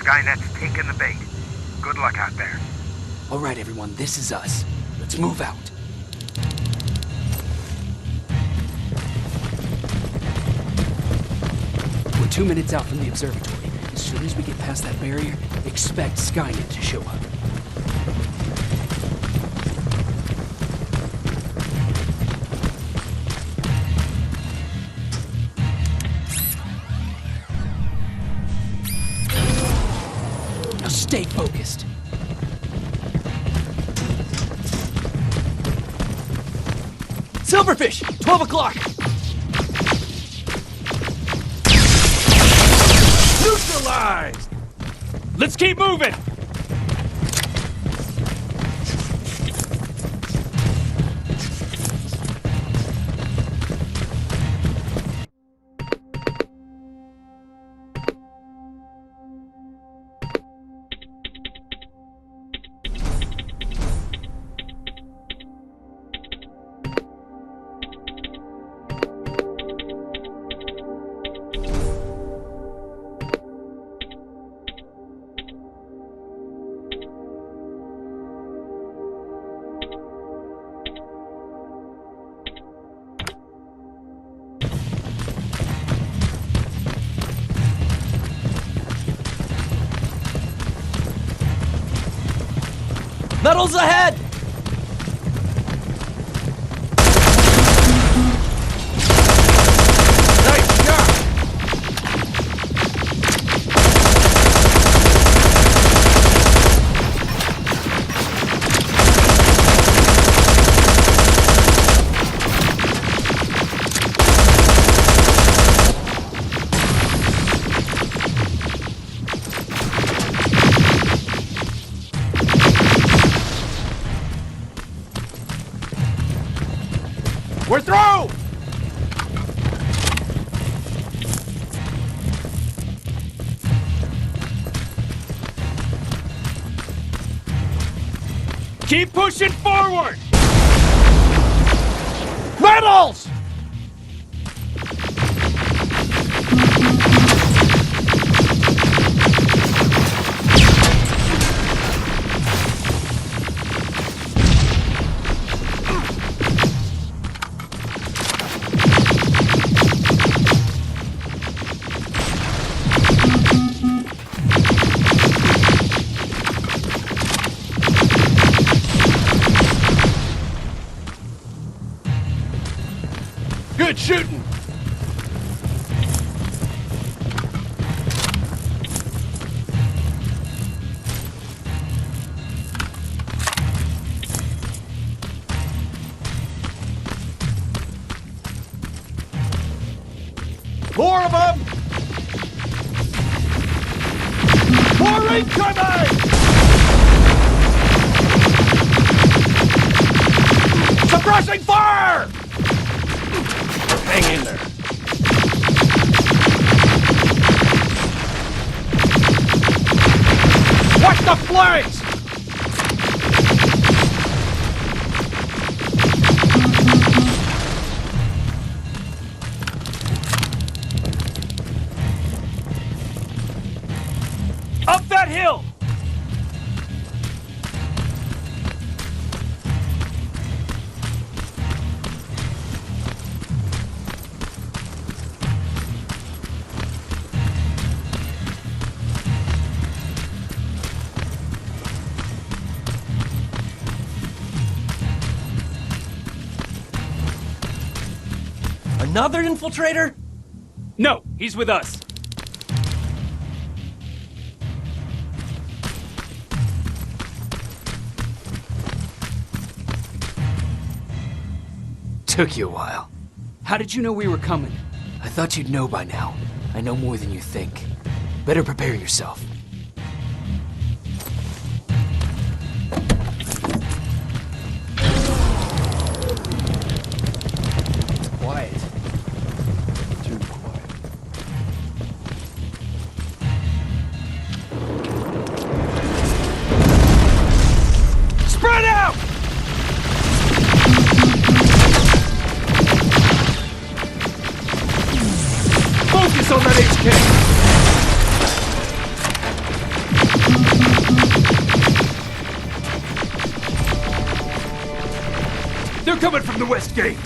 Skynet's taken the bait. Good luck out there. All right, everyone, this is us. Let's move out. We're 2 minutes out from the observatory. As soon as we get past that barrier, expect Skynet to show up. Now stay focused. Silverfish! 12 o'clock! Neutralized! Let's keep moving! Metals ahead! Nice shot! We're through! Keep pushing forward! Metals! Good shooting! More of them! More incoming! Suppressing fire! Hang in there. Watch the flanks! Up that hill! Another infiltrator? No, he's with us. Took you a while. How did you know we were coming? I thought you'd know by now. I know more than you think. Better prepare yourself. Quiet. Too quiet. Spread out! Focus on that HK! They're coming from the west gate!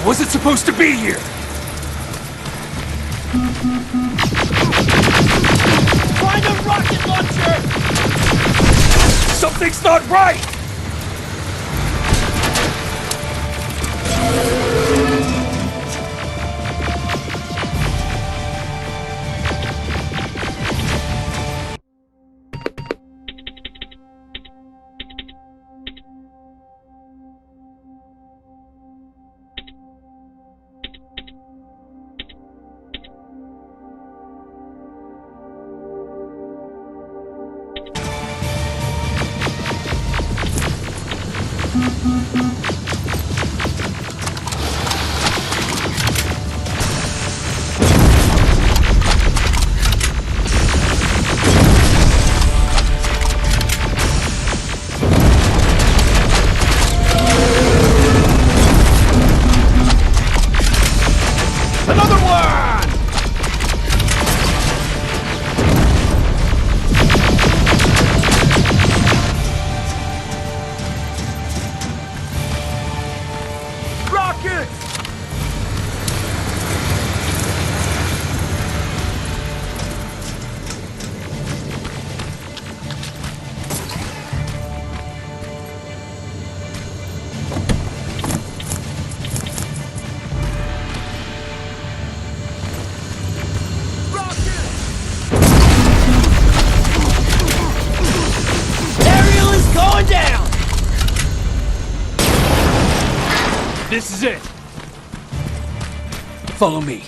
Wasn't supposed to be here! Find a rocket launcher! Something's not right! Another one! Rockets! Ariel is going down! This is it! Follow me.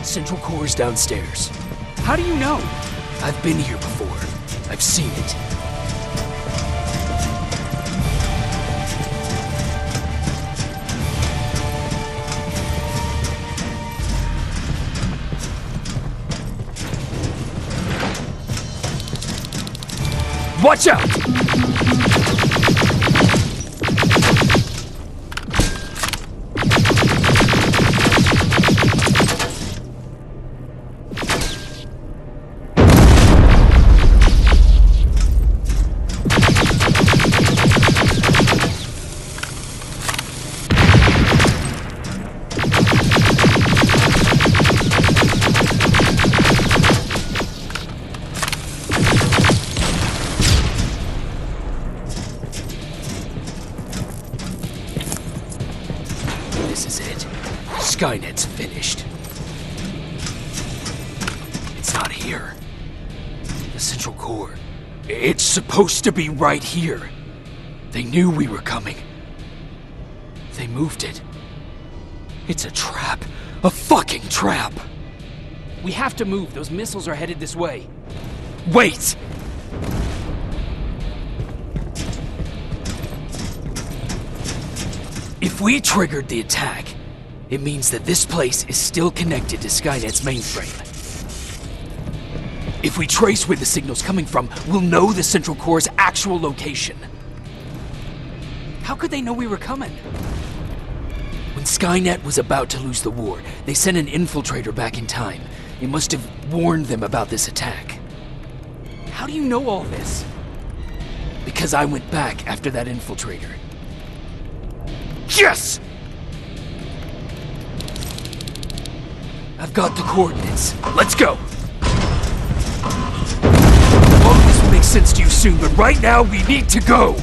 Central core is downstairs. How do you know? I've been here before. I've seen it. Watch out! This is it. Skynet's finished. It's not here. The central core. It's supposed to be right here. They knew we were coming. They moved it. It's a trap. A fucking trap! We have to move. Those missiles are headed this way. Wait! If we triggered the attack, it means that this place is still connected to Skynet's mainframe. If we trace where the signal's coming from, we'll know the central core's actual location. How could they know we were coming? When Skynet was about to lose the war, they sent an infiltrator back in time. He must have warned them about this attack. How do you know all this? Because I went back after that infiltrator. Yes! I've got the coordinates. Let's go! All of this will make sense to you soon, but right now we need to go!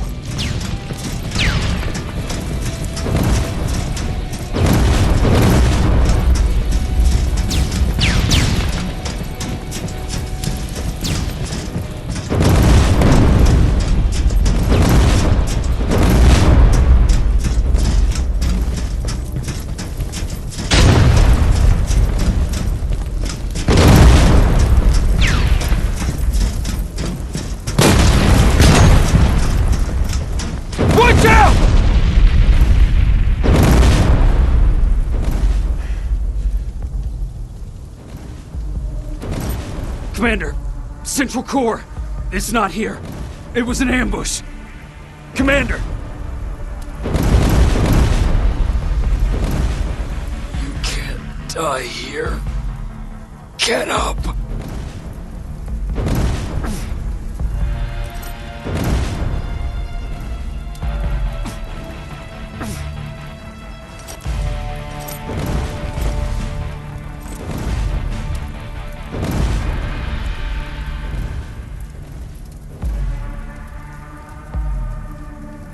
Watch out! Commander, Central Core is not here. It was an ambush. Commander! You can't die here. Get up!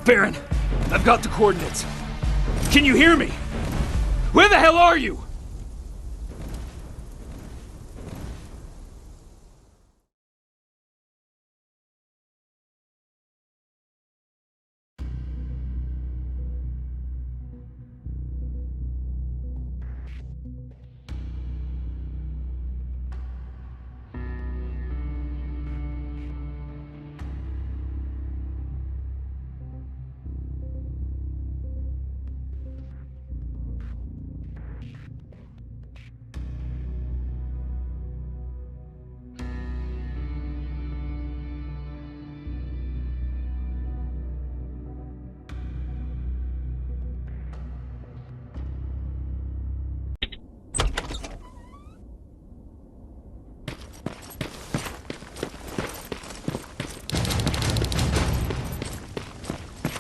Baron, I've got the coordinates. Can you hear me? Where the hell are you?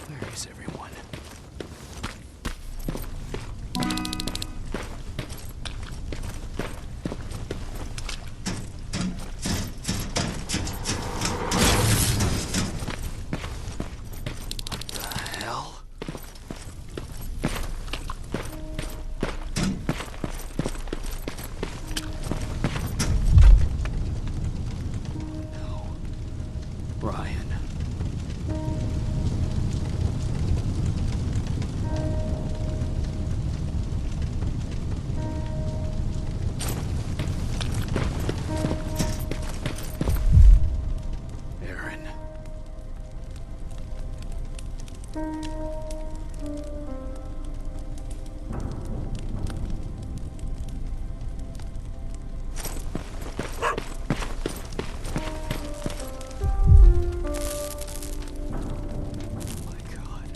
Where is everyone? What the hell? No. Ryan. Aaron. My God.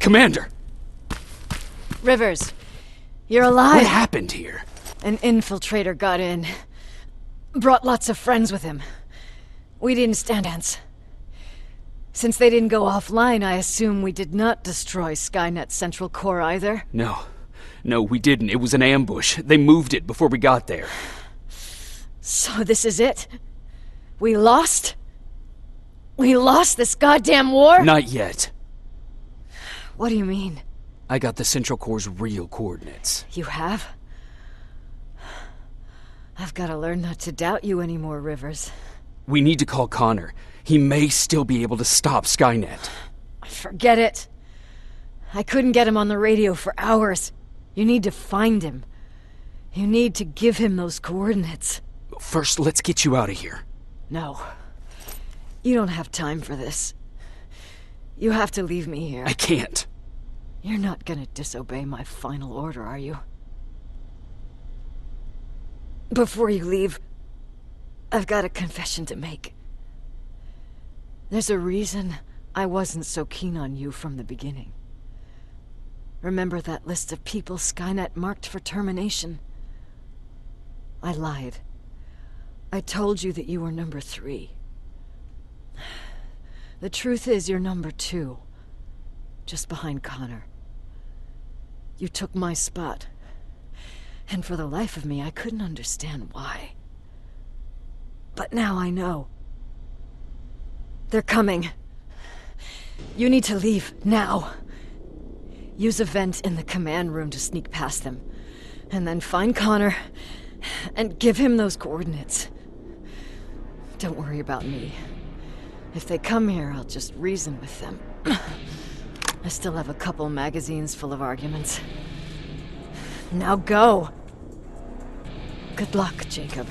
Commander! Rivers, you're alive. What happened here? An infiltrator got in. Brought lots of friends with him. We didn't stand a chance. Since they didn't go offline, I assume we did not destroy Skynet's central core either. No, we didn't. It was an ambush. They moved it before we got there. So this is it? We lost? We lost this goddamn war? Not yet. What do you mean? I got the Central Core's real coordinates. You have? I've got to learn not to doubt you anymore, Rivers. We need to call Connor. He may still be able to stop Skynet. Forget it. I couldn't get him on the radio for hours. You need to find him. You need to give him those coordinates. First, let's get you out of here. No. You don't have time for this. You have to leave me here. I can't. You're not gonna disobey my final order, are you? Before you leave, I've got a confession to make. There's a reason I wasn't so keen on you from the beginning. Remember that list of people Skynet marked for termination? I lied. I told you that you were number 3. The truth is you're number 2, just behind Connor. You took my spot, and for the life of me, I couldn't understand why. But now I know. They're coming. You need to leave, now. Use a vent in the command room to sneak past them, and then find Connor, and give him those coordinates. Don't worry about me. If they come here, I'll just reason with them. I still have a couple magazines full of arguments. Now go! Good luck, Jacob.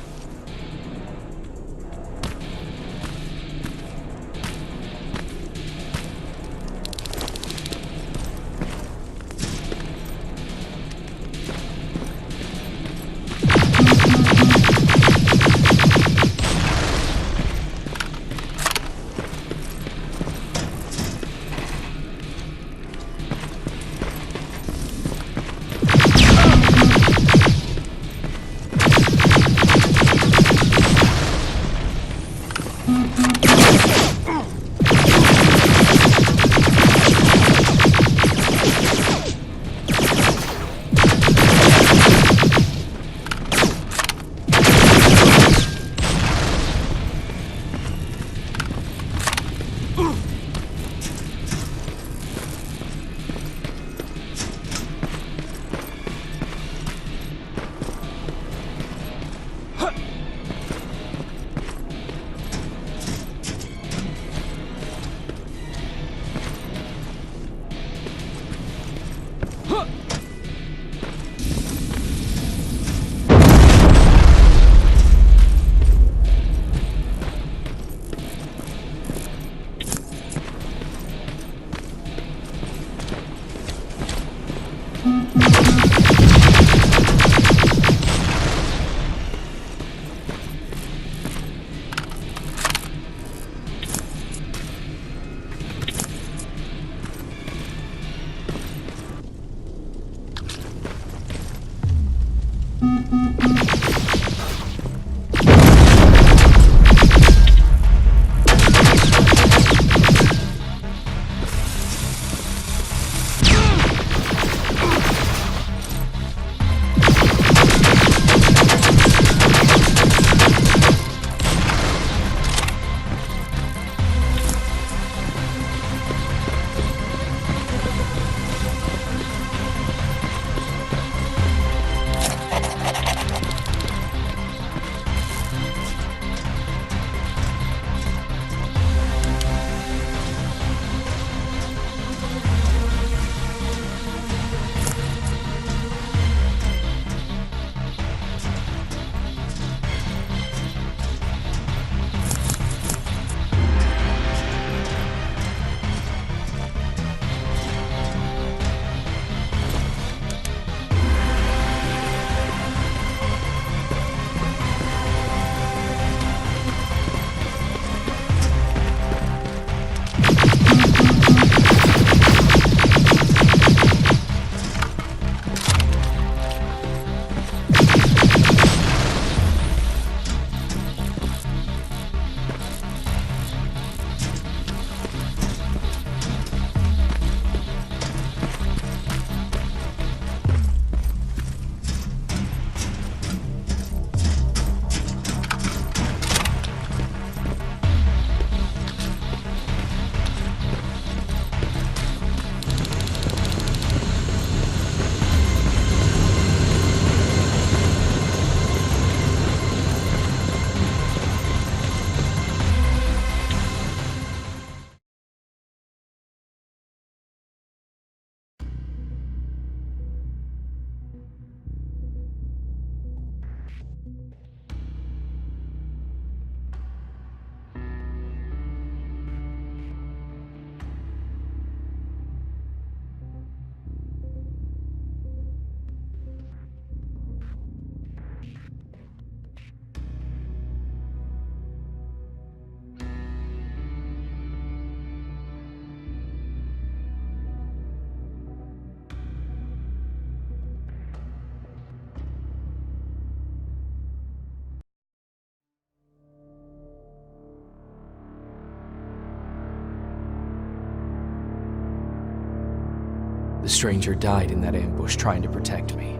The stranger died in that ambush trying to protect me.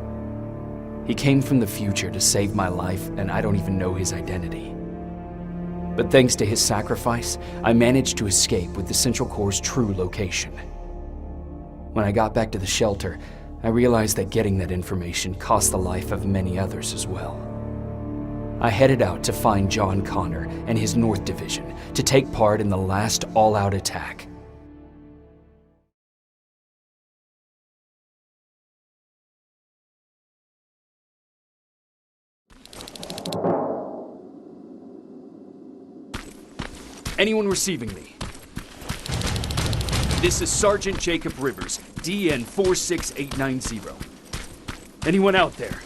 He came from the future to save my life, and I don't even know his identity. But thanks to his sacrifice, I managed to escape with the Central Core's true location. When I got back to the shelter, I realized that getting that information cost the life of many others as well. I headed out to find John Connor and his North Division to take part in the last all-out attack. Anyone receiving me? This is Sergeant Jacob Rivers, DN 46890. Anyone out there?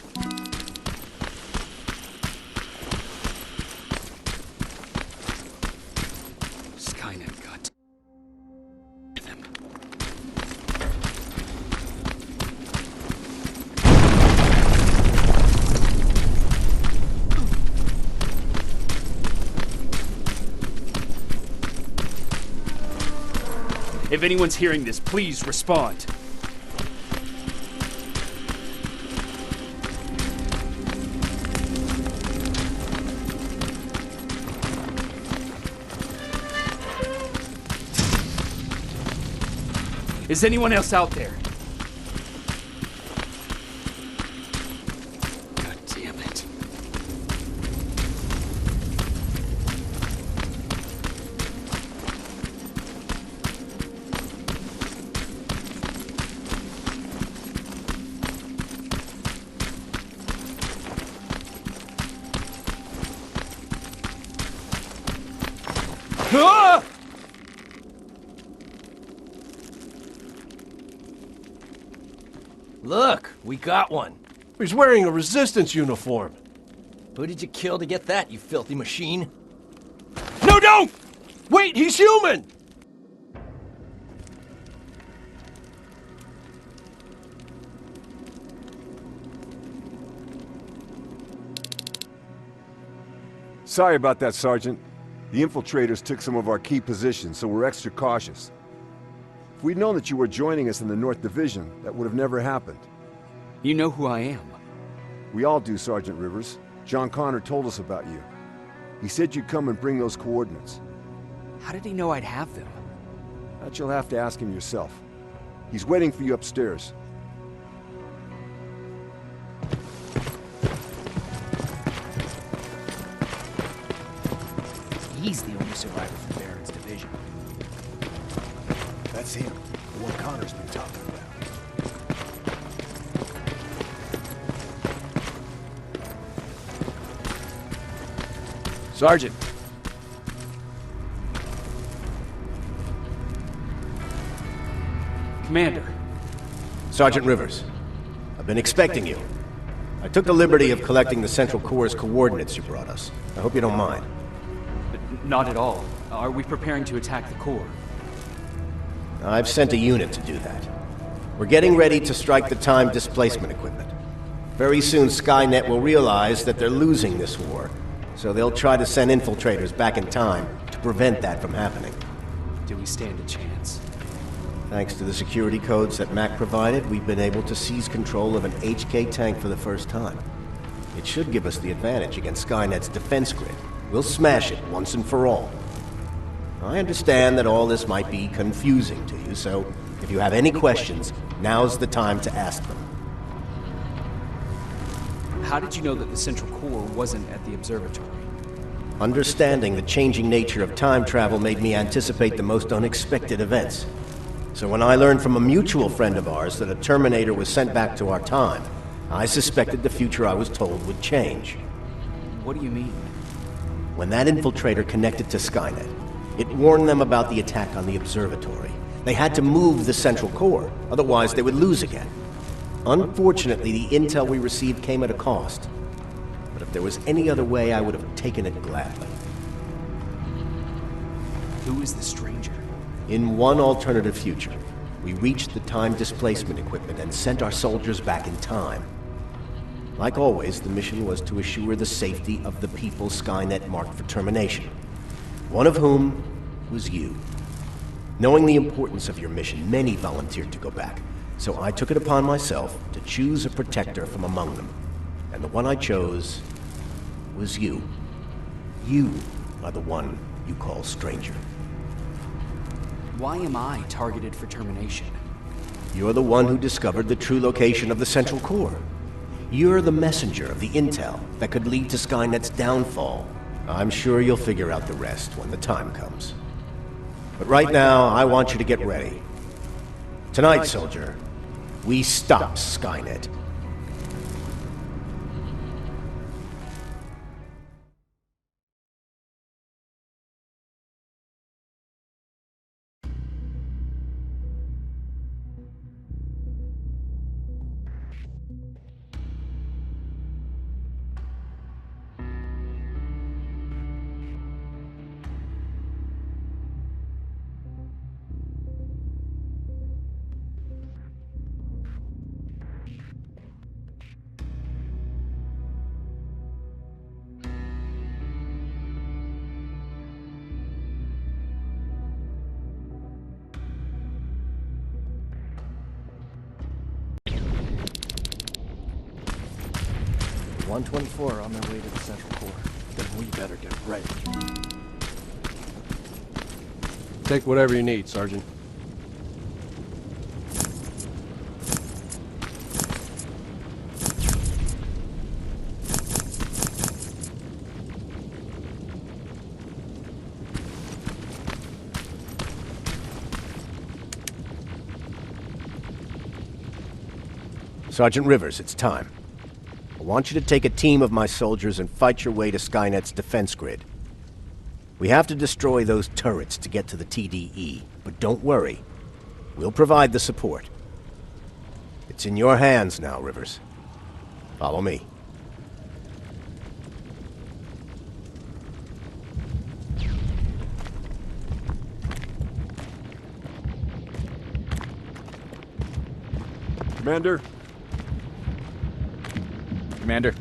Skynet got them. If anyone's hearing this, please respond. Is anyone else out there? God damn it. Ah! Look, we got one. He's wearing a resistance uniform. Who did you kill to get that, you filthy machine? No, don't! Wait, he's human! Sorry about that, Sergeant. The infiltrators took some of our key positions, so we're extra cautious. If we'd known that you were joining us in the North Division, that would have never happened. You know who I am. We all do, Sergeant Rivers. John Connor told us about you. He said you'd come and bring those coordinates. How did he know I'd have them? That you'll have to ask him yourself. He's waiting for you upstairs. He's the only survivor from Baron's division. That's him, the one Connor's been talking about. Sergeant. Commander. Sergeant Rivers, I've been expecting you. I took the liberty of collecting the Central Core's coordinates you brought us. I hope you don't mind. Not at all. Are we preparing to attack the core? I've sent a unit to do that. We're getting ready to strike the time displacement equipment. Very soon Skynet will realize that they're losing this war, so they'll try to send infiltrators back in time to prevent that from happening. Do we stand a chance? Thanks to the security codes that Mac provided, we've been able to seize control of an HK tank for the first time. It should give us the advantage against Skynet's defense grid. We'll smash it once and for all. I understand that all this might be confusing to you, so if you have any questions, now's the time to ask them. How did you know that the Central Core wasn't at the observatory? Understanding the changing nature of time travel made me anticipate the most unexpected events. So when I learned from a mutual friend of ours that a Terminator was sent back to our time, I suspected the future I was told would change. What do you mean? When that infiltrator connected to Skynet, it warned them about the attack on the observatory. They had to move the Central Core, otherwise they would lose again. Unfortunately, the intel we received came at a cost. But if there was any other way, I would have taken it gladly. Who is the stranger? In one alternative future, we reached the time displacement equipment and sent our soldiers back in time. Like always, the mission was to assure the safety of the people Skynet marked for termination. One of whom was you. Knowing the importance of your mission, many volunteered to go back. So I took it upon myself to choose a protector from among them. And the one I chose was you. You are the one you call stranger. Why am I targeted for termination? You're the one who discovered the true location of the Central Core. You're the messenger of the intel that could lead to Skynet's downfall. I'm sure you'll figure out the rest when the time comes. But right now, I want you to get ready. Tonight, soldier, we stop Skynet. .124 on their way to the Central Core. Then we better get ready. Take whatever you need, Sergeant. Sergeant Rivers, it's time. I want you to take a team of my soldiers and fight your way to Skynet's defense grid. We have to destroy those turrets to get to the TDE, but don't worry. We'll provide the support. It's in your hands now, Rivers. Follow me. Commander? Commander.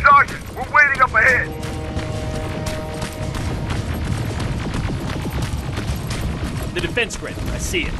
Sergeant, we're waiting up ahead. The defense grid. I see it.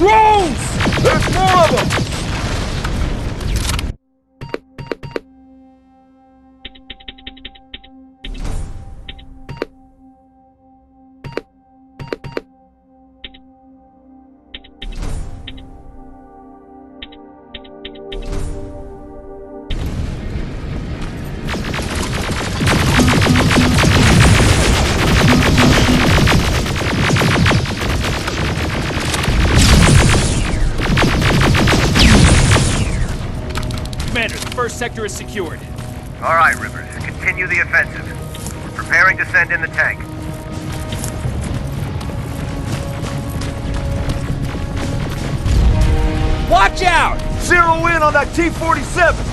Drones! There's more of them! Commander, the first sector is secured. All right, Rivers. Continue the offensive. We're preparing to send in the tank. Watch out! Zero in on that T-47!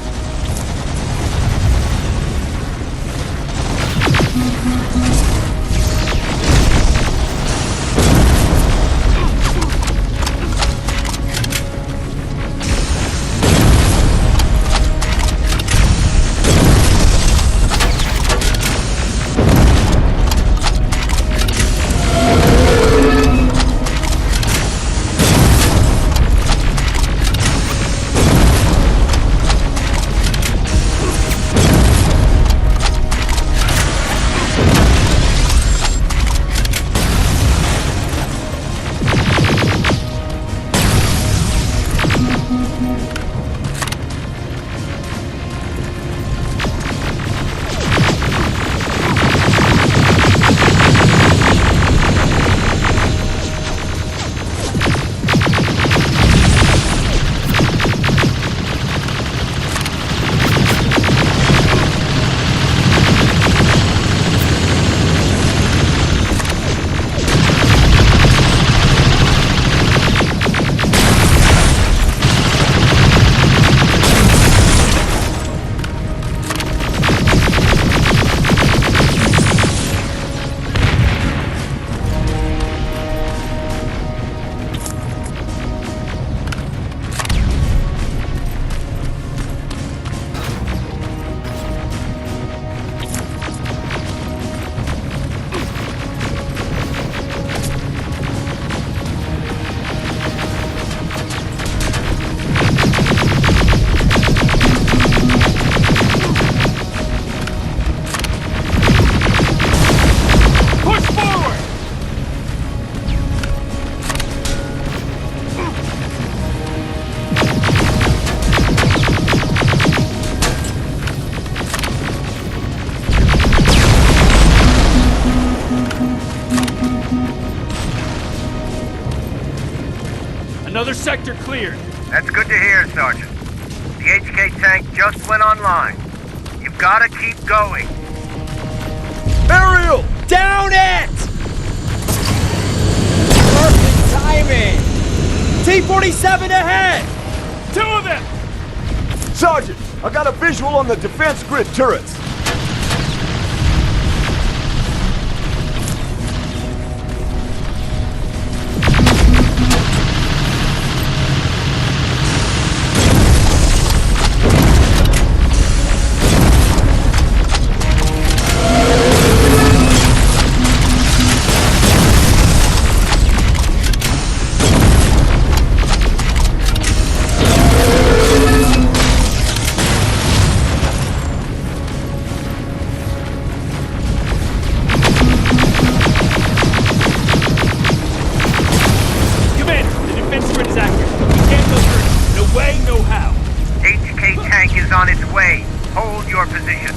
Another sector cleared. That's good to hear, Sergeant. The HK tank just went online. You've gotta keep going. Aerial! Down it! Perfect timing! T-47 ahead! Two of them! Sergeant, I got a visual on the defense grid turrets. On its way. Hold your position.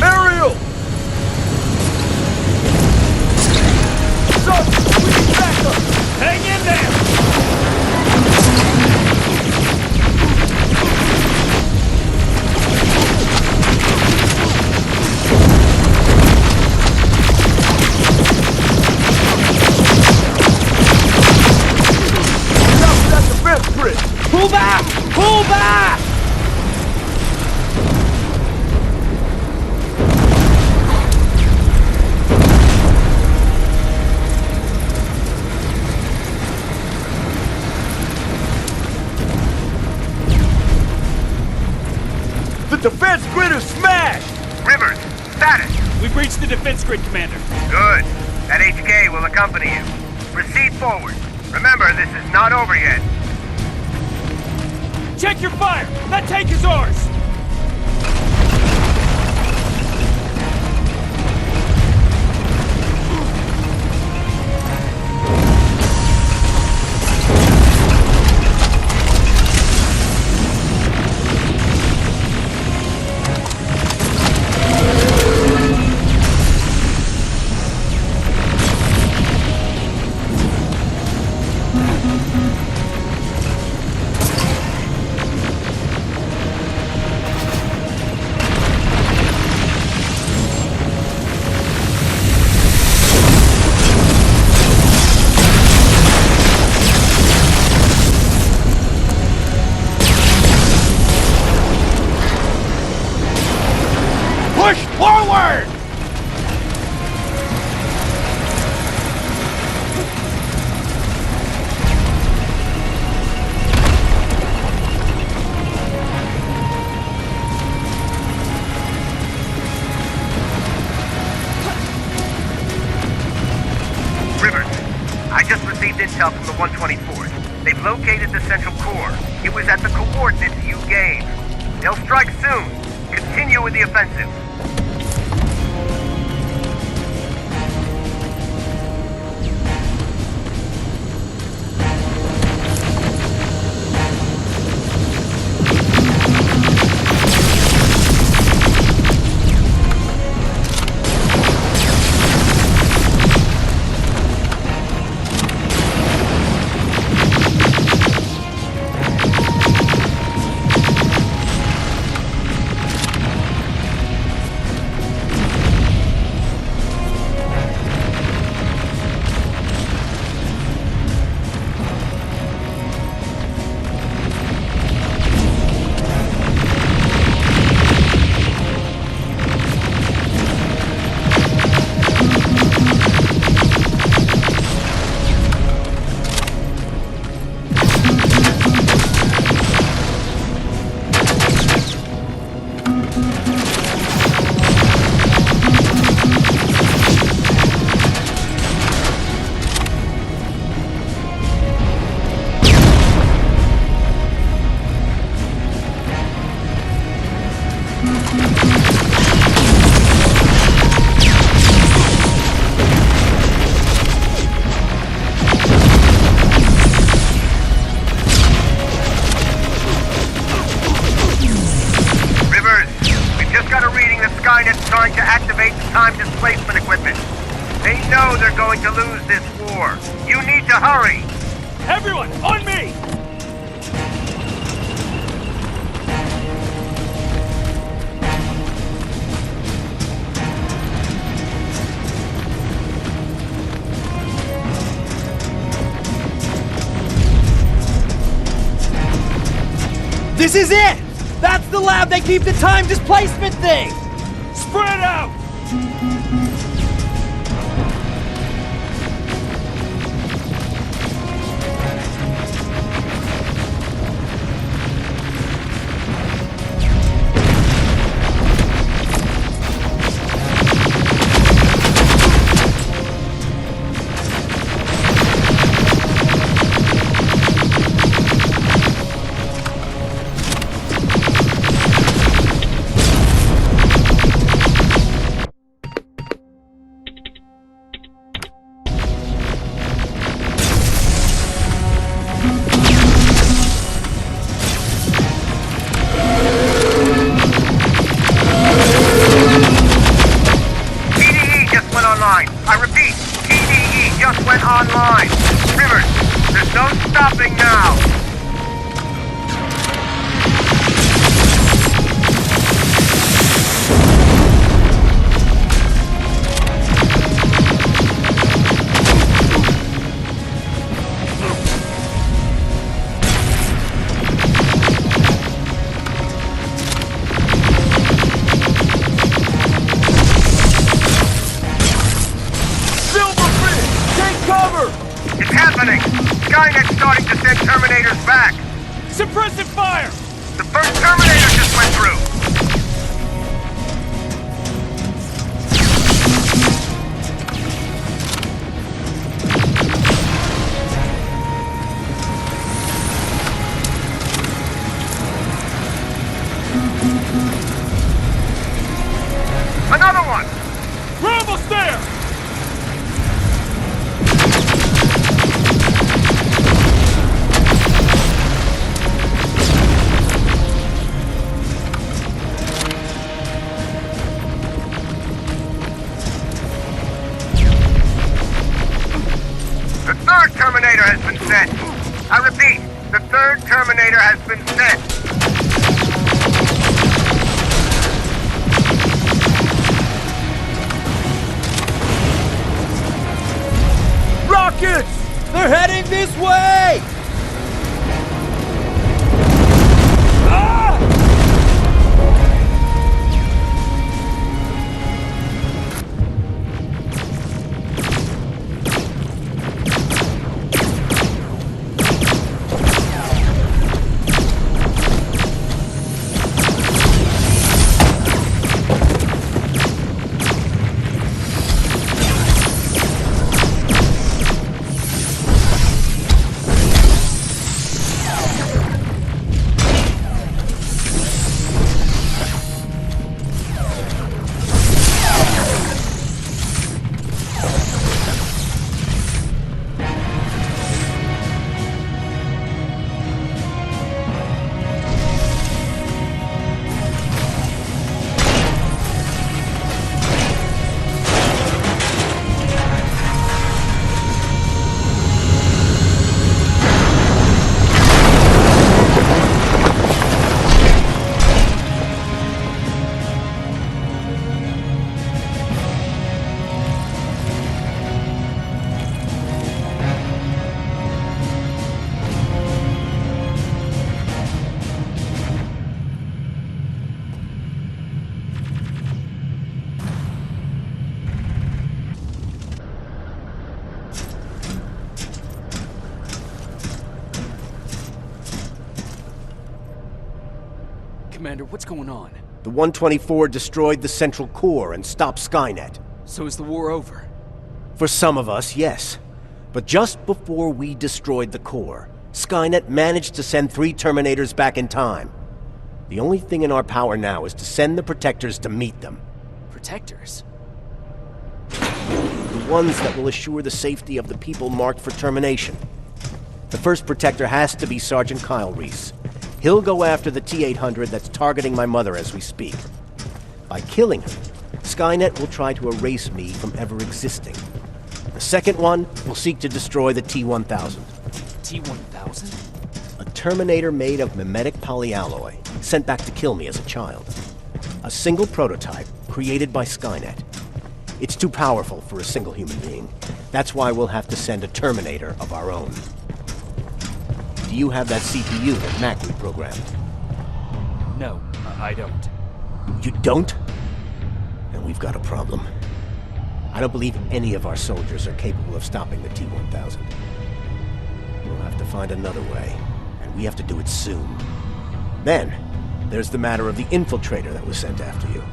Aerial! Sergeant, we need backup! Hang in there! Stop that defense grid! Pull back! Pull back! The defense grid is smashed! Rivers, status. We've reached the defense grid, Commander. Good. That HK will accompany you. Proceed forward. Remember, this is not over yet. Check your fire! That tank is ours! I just received intel from the 124th. They've located the central core. It was at the coordinates you gave. They'll strike soon. Continue with the offensive. Skynet's trying to activate the time displacement equipment. They know they're going to lose this war. You need to hurry! Everyone, on me! This is it! That's the lab they keep the time displacement thing! Spread out! I repeat, TDE just went online. Rivers, there's no stopping now. It's happening! Skynet's starting to send Terminators back! Suppressive fire! The first Terminator just went through! Another one! We're almost there! The third Terminator has been sent. I repeat, the third Terminator has been sent. Rockets! They're heading this way! Commander, what's going on? The 124 destroyed the central core and stopped Skynet. So is the war over? For some of us, yes. But just before we destroyed the core, Skynet managed to send 3 Terminators back in time. The only thing in our power now is to send the Protectors to meet them. Protectors? The ones that will assure the safety of the people marked for termination. The first Protector has to be Sergeant Kyle Reese. He'll go after the T-800 that's targeting my mother as we speak. By killing her, Skynet will try to erase me from ever existing. The second one will seek to destroy the T-1000. T-1000? A Terminator made of mimetic polyalloy, sent back to kill me as a child. A single prototype created by Skynet. It's too powerful for a single human being. That's why we'll have to send a Terminator of our own. Do you have that CPU that Mac reprogrammed? No, I don't. You don't? Then we've got a problem. I don't believe any of our soldiers are capable of stopping the T-1000. We'll have to find another way, and we have to do it soon. Then, there's the matter of the infiltrator that was sent after you.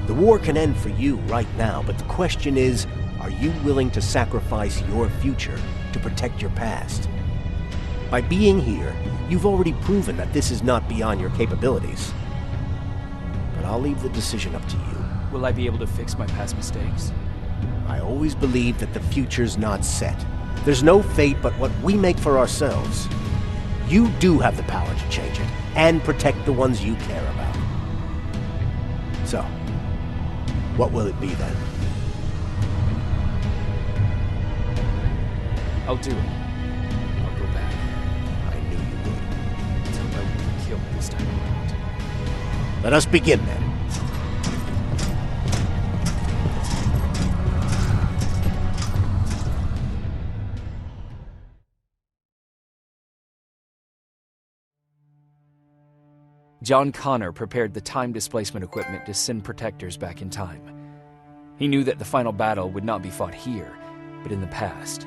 The war can end for you right now, but the question is, are you willing to sacrifice your future to protect your past? By being here, you've already proven that this is not beyond your capabilities. But I'll leave the decision up to you. Will I be able to fix my past mistakes? I always believe that the future's not set. There's no fate but what we make for ourselves. You do have the power to change it, and protect the ones you care about. So, what will it be then? I'll do it. I'll go back. I knew you would. Until I will be killed this time around. Let us begin then. John Connor prepared the time displacement equipment to send Protectors back in time. He knew that the final battle would not be fought here, but in the past.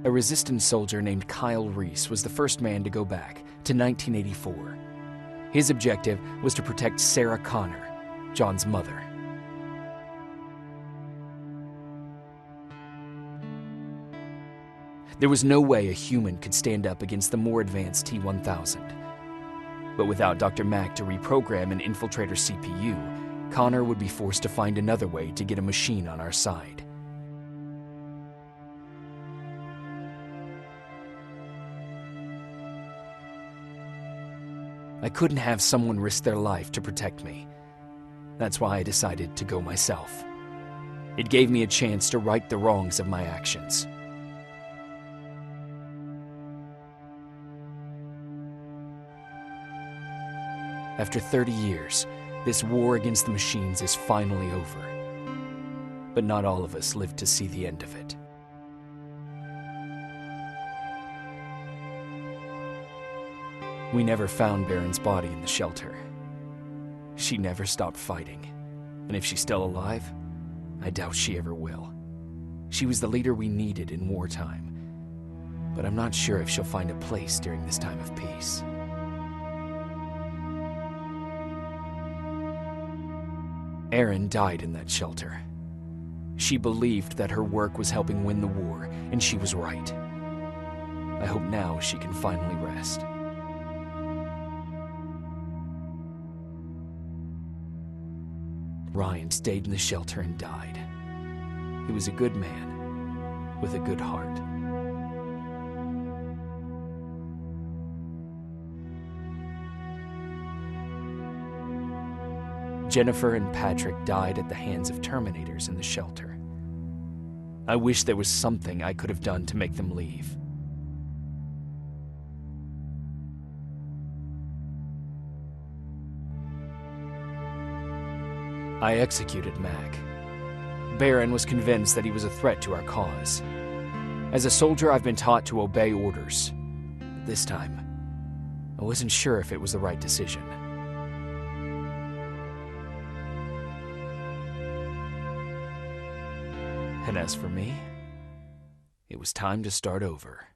A resistance soldier named Kyle Reese was the first man to go back to 1984. His objective was to protect Sarah Connor, John's mother. There was no way a human could stand up against the more advanced T-1000. But without Dr. Mack to reprogram an infiltrator CPU, Connor would be forced to find another way to get a machine on our side. I couldn't have someone risk their life to protect me. That's why I decided to go myself. It gave me a chance to right the wrongs of my actions. After 30 years, this war against the machines is finally over. But not all of us lived to see the end of it. We never found Baron's body in the shelter. She never stopped fighting, and if she's still alive, I doubt she ever will. She was the leader we needed in wartime, but I'm not sure if she'll find a place during this time of peace. Erin died in that shelter. She believed that her work was helping win the war, and she was right. I hope now she can finally rest. Ryan stayed in the shelter and died. He was a good man with a good heart. Jennifer and Patrick died at the hands of Terminators in the shelter. I wish there was something I could have done to make them leave. I executed Mac. Baron was convinced that he was a threat to our cause. As a soldier, I've been taught to obey orders. But this time, I wasn't sure if it was the right decision. And as for me, it was time to start over.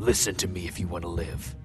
Listen to me if you want to live.